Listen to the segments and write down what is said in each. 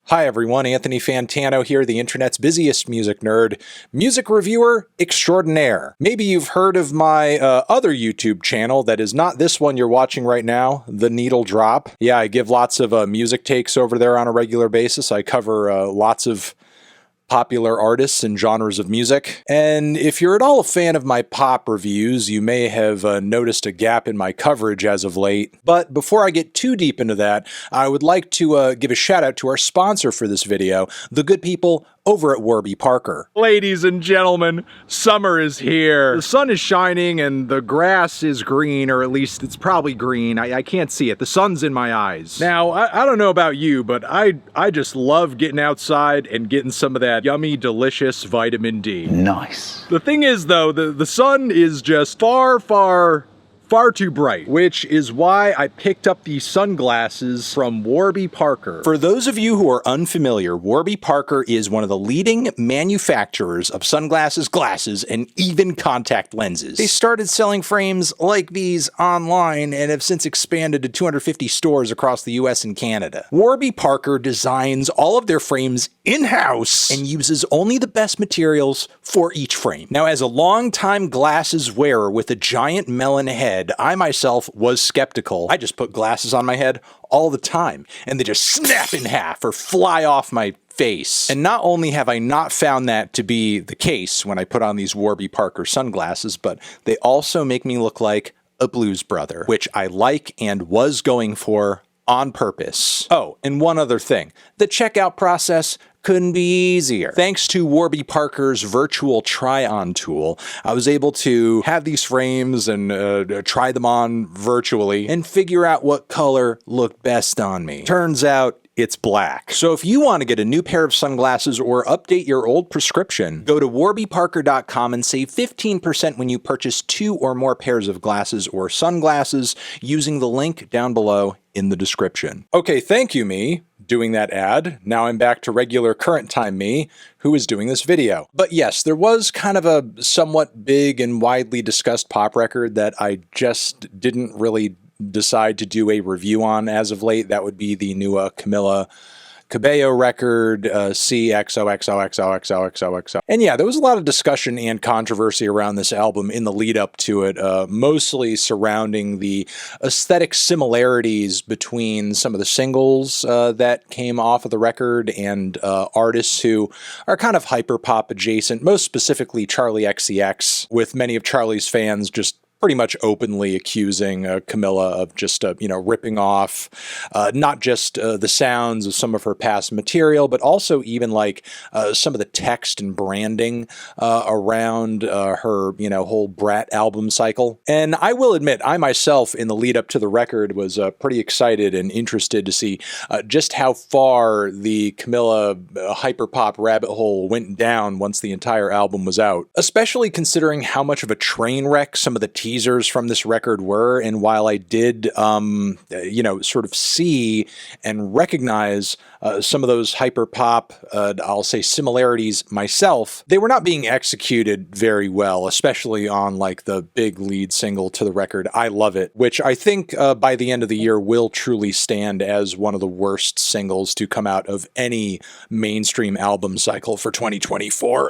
Hi everyone, Anthony Fantano here, the internet's busiest music nerd, music reviewer extraordinaire. Maybe you've heard of my other YouTube channel that is not this one you're watching right now, The Needle Drop. Yeah, I give lots of music takes over there on a regular basis. I cover lots of popular artists and genres of music. And if you're at all a fan of my pop reviews, you may have noticed a gap in my coverage as of late. But before I get too deep into that, I would like to give a shout out to our sponsor for this video, the good people over at Warby Parker. Ladies and gentlemen, summer is here. The sun is shining and the grass is green, or at least it's probably green. I can't see it. The sun's in my eyes. Now, I don't know about you, but I just love getting outside and getting some of that yummy, delicious vitamin D. Nice. The thing is, though, the sun is just far too bright, which is why I picked up these sunglasses from Warby Parker. For those of you who are unfamiliar, Warby Parker is one of the leading manufacturers of sunglasses, glasses, and even contact lenses. They started selling frames like these online and have since expanded to 250 stores across the US and Canada. Warby Parker designs all of their frames in-house and uses only the best materials for each frame. Now, as a longtime glasses wearer with a giant melon head, I myself was skeptical. I just put glasses on my head all the time, and they just snap in half or fly off my face. And not only have I not found that to be the case when I put on these Warby Parker sunglasses, but they also make me look like a blues brother, which I like and was going for on purpose. Oh, and one other thing. The checkout process couldn't be easier. Thanks to Warby Parker's virtual try-on tool, I was able to have these frames and try them on virtually and figure out what color looked best on me. Turns out it's black. So if you want to get a new pair of sunglasses or update your old prescription, go to warbyparker.com and save 15% when you purchase 2 or more pairs of glasses or sunglasses using the link down below in the description. Okay, thank you, me, doing that ad. Now I'm back to regular current time me, who is doing this video. But yes, there was kind of a somewhat big and widely discussed pop record that I just didn't really decide to do a review on as of late. That would be the new Camila Cabello record, CXOXOXOXOXOXO. And yeah, there was a lot of discussion and controversy around this album in the lead up to it, mostly surrounding the aesthetic similarities between some of the singles that came off of the record and artists who are kind of hyperpop adjacent, most specifically Charli XCX, with many of Charli's fans just pretty much openly accusing Camila of just, ripping off not just the sounds of some of her past material, but also even like some of the text and branding around her, whole Brat album cycle. And I will admit, I myself, in the lead up to the record, was pretty excited and interested to see just how far the Camila hyperpop rabbit hole went down once the entire album was out, especially considering how much of a train wreck some of the teasers from this record were. And while I did, sort of see and recognize some of those hyper pop, I'll say similarities myself, they were not being executed very well, especially on like the big lead single to the record, I Love It, which I think by the end of the year will truly stand as one of the worst singles to come out of any mainstream album cycle for 2024.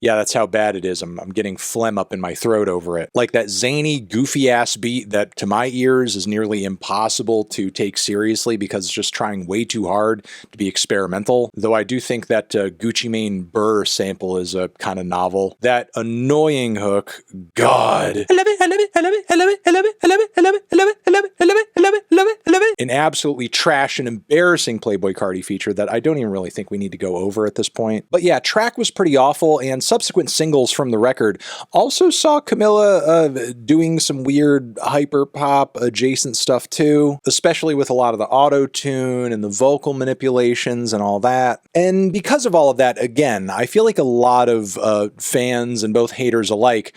Yeah, that's how bad it is. I'm getting phlegm up in my throat over it. Like that zany, goofy-ass beat that, to my ears, is nearly impossible to take seriously because it's just trying way too hard to be experimental. Though I do think that Gucci Mane Burr sample is kind of novel. That annoying hook, God. I love it, I love it, I love it, I love it, I love it, I love it, I love it, I love it, I love it, I love it, I love it, I love it, I love it. An absolutely trash and embarrassing Playboi Carti feature that I don't even really think we need to go over at this point. But yeah, track was pretty awful, and subsequent singles from the record also saw Camila doing some weird hyper pop adjacent stuff too, especially with a lot of the auto-tune and the vocal manipulations and all that. And because of all of that, again, I feel like a lot of fans and both haters alike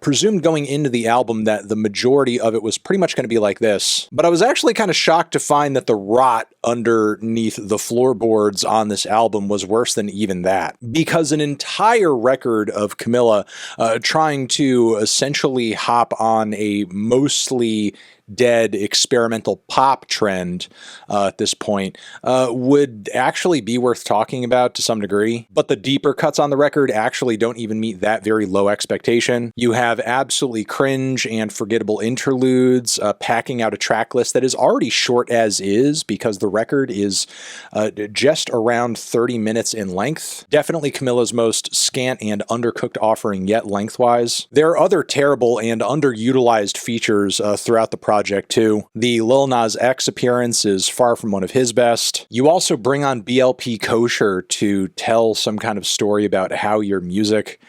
presumed going into the album that the majority of it was pretty much going to be like this. But I was actually kind of shocked to find that the rot underneath the floorboards on this album was worse than even that, because an entire record of Camila trying to essentially hop on a mostly dead experimental pop trend at this point would actually be worth talking about to some degree. But the deeper cuts on the record actually don't even meet that very low expectation. You have absolutely cringe and forgettable interludes, packing out a track list that is already short as is because the record is just around 30 minutes in length. Definitely Camila's most scant and undercooked offering yet lengthwise. There are other terrible and underutilized features throughout the project too. The Lil Nas X appearance is far from one of his best. You also bring on BLP Kosher to tell some kind of story about how your music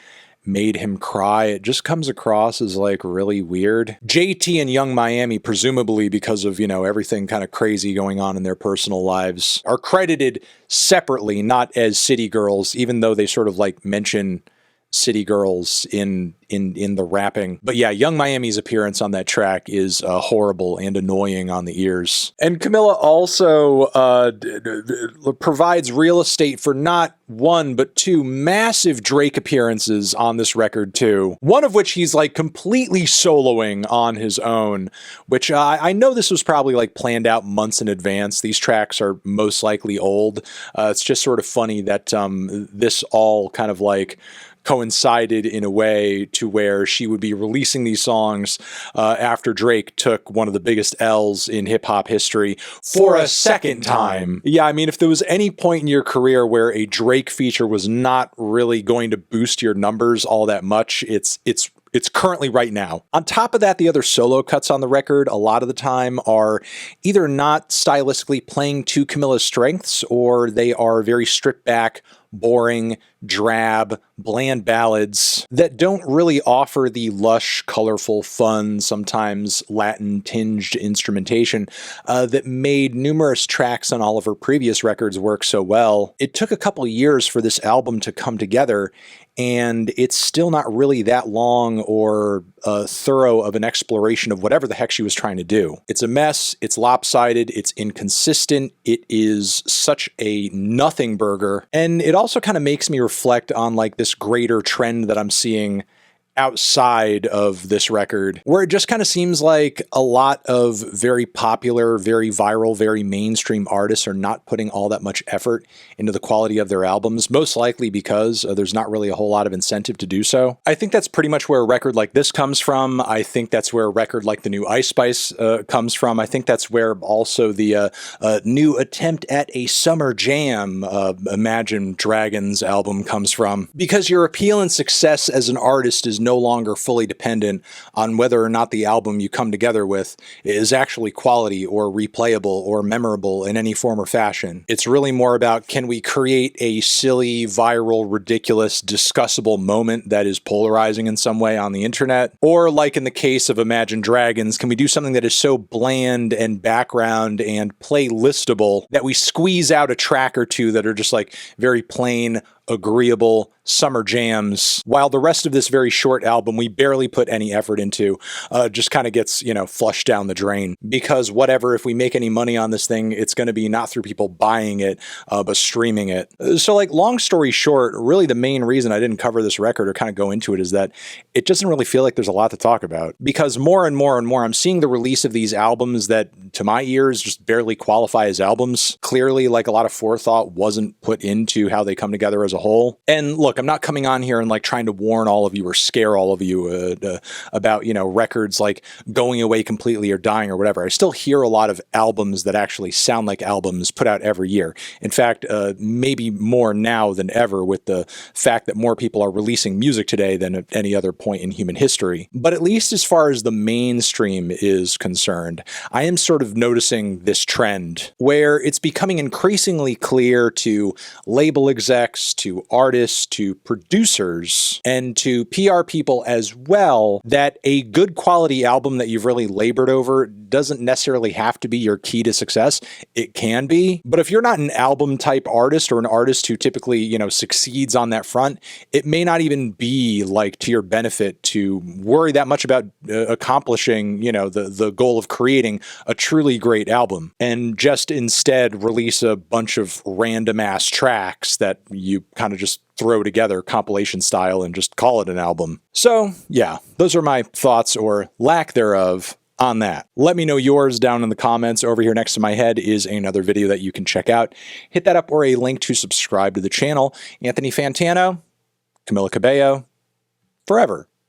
made him cry. It just comes across as like really weird. JT and Young Miami, presumably because of, everything kind of crazy going on in their personal lives, are credited separately, not as City Girls, even though they sort of like mention City Girls in the rapping. But yeah, Young Miami's appearance on that track is horrible and annoying on the ears. And Camila also provides real estate for not one, but two massive Drake appearances on this record too. One of which he's like completely soloing on his own, which I know this was probably like planned out months in advance. These tracks are most likely old. It's just sort of funny that this all kind of like coincided in a way to where she would be releasing these songs after Drake took one of the biggest L's in hip-hop history for a second time. Yeah, I mean, if there was any point in your career where a Drake feature was not really going to boost your numbers all that much, it's currently right now. On top of that, the other solo cuts on the record a lot of the time are either not stylistically playing to Camila's strengths, or they are very stripped back, boring, drab, bland ballads that don't really offer the lush, colorful, fun, sometimes Latin-tinged instrumentation that made numerous tracks on all of her previous records work so well. It took a couple years for this album to come together, and it's still not really that long or thorough of an exploration of whatever the heck she was trying to do. It's a mess, it's lopsided, it's inconsistent, it is such a nothing burger, and it also kind of makes me reflect on like this greater trend that I'm seeing outside of this record, where it just kind of seems like a lot of very popular, very viral, very mainstream artists are not putting all that much effort into the quality of their albums, most likely because there's not really a whole lot of incentive to do so. I think that's pretty much where a record like this comes from. I think that's where a record like the new Ice Spice comes from. I think that's where also the new attempt at a summer jam, Imagine Dragons album comes from, because your appeal and success as an artist is no longer fully dependent on whether or not the album you come together with is actually quality or replayable or memorable in any form or fashion. It's really more about, can we create a silly, viral, ridiculous, discussable moment that is polarizing in some way on the internet? Or like in the case of Imagine Dragons, can we do something that is so bland and background and playlistable that we squeeze out a track or two that are just like very plain, agreeable summer jams, while the rest of this very short album we barely put any effort into, just kind of gets, flushed down the drain. Because whatever, if we make any money on this thing, it's going to be not through people buying it, but streaming it. So like, long story short, really the main reason I didn't cover this record or kind of go into it is that it doesn't really feel like there's a lot to talk about. Because more and more and more, I'm seeing the release of these albums that to my ears just barely qualify as albums. Clearly, like, a lot of forethought wasn't put into how they come together as a whole. And look, I'm not coming on here and like trying to warn all of you or scare all of you about, records like going away completely or dying or whatever. I still hear a lot of albums that actually sound like albums put out every year. In fact, maybe more now than ever, with the fact that more people are releasing music today than at any other point in human history. But at least as far as the mainstream is concerned, I am sort of noticing this trend where it's becoming increasingly clear to label execs, to artists, to producers, and to PR people as well, that a good quality album that you've really labored over doesn't necessarily have to be your key to success. It can be, but if you're not an album type artist or an artist who typically, succeeds on that front, it may not even be like to your benefit to worry that much about accomplishing, the goal of creating a truly great album, and just instead release a bunch of random ass tracks that you kind of just throw together compilation style and just call it an album. So yeah, those are my thoughts or lack thereof on that. Let me know yours down in the comments. Over here next to my head is another video that you can check out. Hit that up or a link to subscribe to the channel. Anthony Fantano, Camila Cabello, forever.